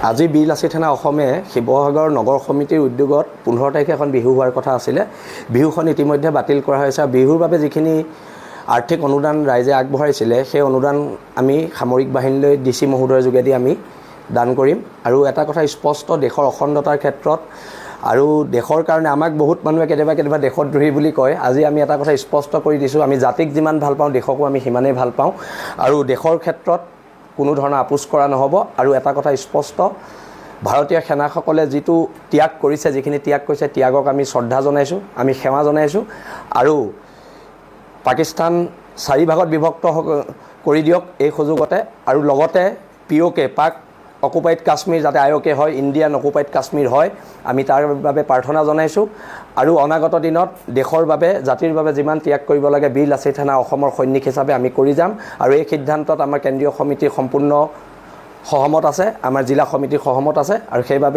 আজি বীৰ লাচিত সেনা অসমে শিৱসাগৰ নগৰ সমিতিৰ উদ্যোগত 15 তাৰিখে এখন বিহু হোৱাৰ কথা আছিলে। বিহুখন ইতিমধ্যে বাতিল কৰা হৈছে। বিহুৰ বাবে যিখিনি আৰ্থিক অনুদান ৰাইজে আগবঢ়াইছিলে সেই অনুদান আমি সামৰিক বাহিনীলৈ DC মহোদয়ৰ যোগেদি আমি দান কৰিম। আৰু এটা কথা স্পষ্ট, দেশৰ অখণ্ডতাৰ ক্ষেত্ৰত আৰু দেশৰ কাৰণে আমাক বহুত মানুহে কেতিয়াবা দেশদ্ৰোহী বুলি কয়। আজি আমি এটা কথা স্পষ্ট কৰি দিছোঁ, আমি জাতিক যিমান ভাল পাওঁ দেশকো আমি সিমানেই ভাল পাওঁ আৰু দেশৰ ক্ষেত্ৰত কোনো ধৰণৰ আপোচ কৰা নহ'ব। আৰু এটা কথা স্পষ্ট, ভাৰতীয় সেনাসকলে যিটো ত্যাগ কৰিছে, যিখিনি ত্যাগ কৰিছে, ত্যাগক আমি শ্ৰদ্ধা জনাইছোঁ, আমি সেৱা জনাইছোঁ। আৰু পাকিস্তান 4 ভাগত বিভক্ত কৰি দিয়ক এই সুযোগতে, আৰু লগতে POK পাক অকুপাইড কাশ্মীৰ যাতে IOK হয়, ইণ্ডিয়ান অকুপাইড কাশ্মীৰ হয়, আমি তাৰ বাবে প্ৰাৰ্থনা জনাইছোঁ। আৰু অনাগত দিনত দেশৰ বাবে, জাতিৰ বাবে যিমান ত্যাগ কৰিব লাগে বীৰ লাচিত সেনা অসমৰ সৈনিক হিচাপে আমি কৰি যাম। আৰু এই সিদ্ধান্তত আমাৰ কেন্দ্ৰীয় সমিতি সম্পূৰ্ণ সহমত আছে, আমাৰ জিলা সমিতি সহমত আছে। আৰু সেইবাবে